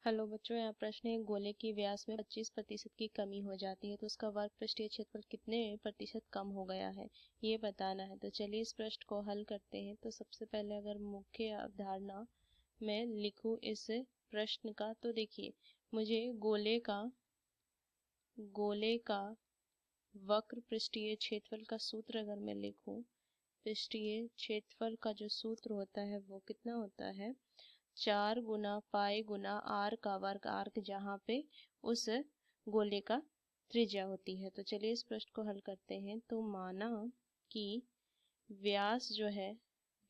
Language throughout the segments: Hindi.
हेलो बच्चों, यहाँ प्रश्न है गोले की व्यास में 25% की कमी हो जाती है तो उसका वर्ग पृष्ठीय क्षेत्रफल कितने प्रतिशत कम हो गया है ये बताना है। तो चलिए इस प्रश्न को हल करते हैं। तो सबसे पहले अगर मुख्य अवधारणा मैं लिखूं इस प्रश्न का, तो देखिए मुझे गोले का वक्र पृष्ठीय क्षेत्रफल का सूत्र अगर मैं लिखूं, पृष्ठीय क्षेत्रफल का जो सूत्र होता है वो कितना होता है, 4 गुना पाई गुना आर का वर्ग, आर जहाँ पे उस गोले का त्रिज्या होती है। तो चलिए इस प्रश्न को हल करते हैं। तो माना कि व्यास जो है,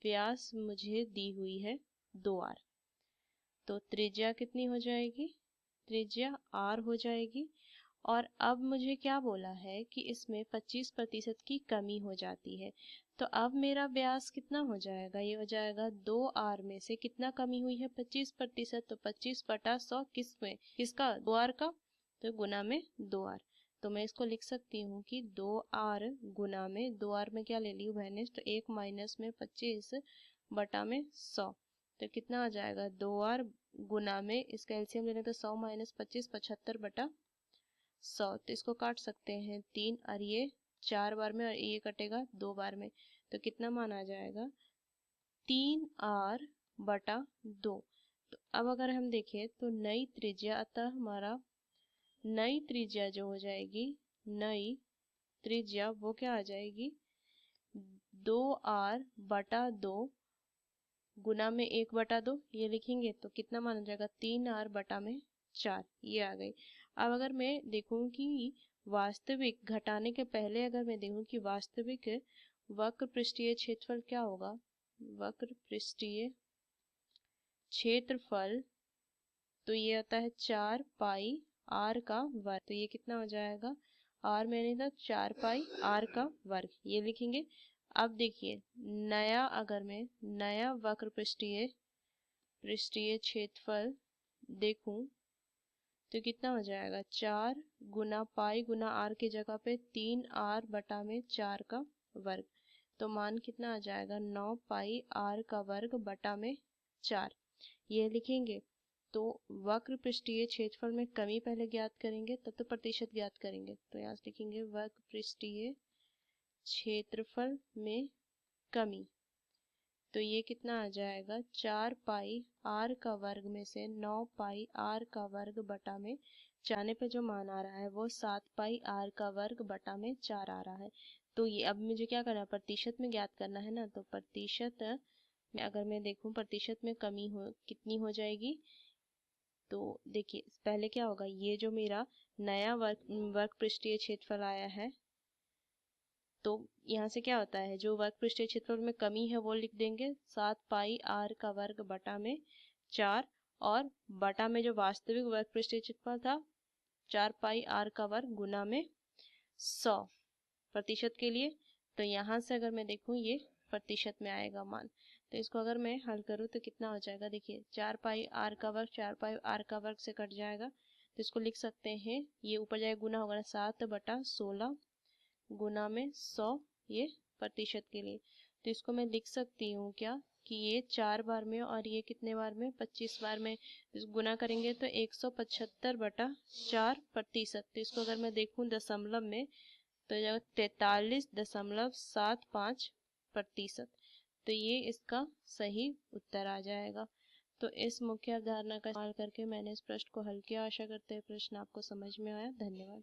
व्यास मुझे दी हुई है 2r, तो त्रिज्या कितनी हो जाएगी, त्रिज्या r हो जाएगी। और अब मुझे क्या बोला है कि इसमें 25% की कमी हो जाती है। तो अब मेरा व्यास कितना हो जाएगा, ये हो जाएगा 2r में से कितना कमी हुई है, 25%। तो 25/100 किस में, किसका, 2r का, तो गुना में 2r। तो मैं इसको लिख सकती हूँ कि 2r गुना में 2r में क्या ले ली हूँ मैंने, तो 1 माइनस में 25/100। तो कितना आ जाएगा, 2r गुना में, इसका एलसीएम लेने तो 100 माइनस 25 75/100। तो इसको काट सकते हैं 3, और ये 4 बार में, और ये कटेगा 2 बार में। तो कितना मान आ जाएगा, 3r/2। तो अब अगर हम देखें तो नई त्रिज्या, अतः हमारा नई त्रिज्या जो हो जाएगी, नई त्रिज्या वो क्या आ जाएगी, 2r/2 गुना में 1/2, ये लिखेंगे तो कितना माना जाएगा, 3r/4, ये आ गई। अब अगर मैं देखूं कि वास्तविक, घटाने के पहले अगर मैं देखूं कि वास्तविक वक्र पृष्ठीय क्षेत्रफल क्या होगा, वक्र पृष्ठीय क्षेत्रफल, तो ये आता है 4 पाई r का वर्ग। तो ये कितना हो जाएगा, r मैंने था 4 पाई r का वर्ग, ये लिखेंगे। अब देखिए नया, अगर मैं नया वक्र पृष्ठीय क्षेत्रफल देखूं तो कितना हो जाएगा, 4 गुना पाई गुना r की जगह पे 3r/4 का वर्ग। तो मान कितना आ जाएगा, 9 पाई r का वर्ग बटा में 4, ये लिखेंगे। तो वक्र पृष्ठीय क्षेत्रफल में कमी पहले ज्ञात करेंगे, तब तो प्रतिशत ज्ञात करेंगे। तो यहाँ से लिखेंगे वक्र पृष्ठीय क्षेत्रफल में कमी। तो ये कितना आ जाएगा, 4 पाई r का वर्ग में से 9 पाई r का वर्ग बटा में, जाने पे जो मान आ रहा है वो 7 पाई r का वर्ग बटा में 4 आ रहा है। तो ये अब मुझे क्या करना है, प्रतिशत में ज्ञात करना है ना। तो प्रतिशत में अगर मैं देखूं, प्रतिशत में कमी हो कितनी हो जाएगी, तो देखिए पहले क्या होगा, ये जो मेरा नया वर्ग पृष्ठीय क्षेत्रफल आया है, तो यहाँ से क्या होता है, जो वर्ग पृष्ठीय क्षेत्रफल में कमी है वो लिख देंगे 7 पाई r का वर्ग बटा में 4, और बटा में जो वास्तविक वर्ग पृष्ठीय क्षेत्रफल था 4 पाई r का वर्ग गुना में 100 प्रतिशत के लिए। तो यहाँ से अगर मैं देखूं ये प्रतिशत में आएगा मान। तो इसको अगर मैं हल करूँ तो कितना हो जाएगा, देखिए 4 पाई r का वर्ग 4 पाई r का वर्ग से कट जाएगा, तो इसको लिख सकते हैं, ये ऊपर जाएगा गुना होगा 7/16 गुना में 100, ये प्रतिशत के लिए। तो इसको मैं लिख सकती हूँ क्या, कि ये 4 बार में और ये कितने बार में, 25 बार में। तो गुना करेंगे तो 175/4 प्रतिशत। तो इसको अगर मैं देखूँ दशमलव में, तो 43.75 प्रतिशत। तो ये इसका सही उत्तर आ जाएगा। तो इस मुख्य अवधारणा का इस्तेमाल करके मैंने इस प्रश्न को हल किया। आशा करते हैं प्रश्न आपको समझ में आया। धन्यवाद।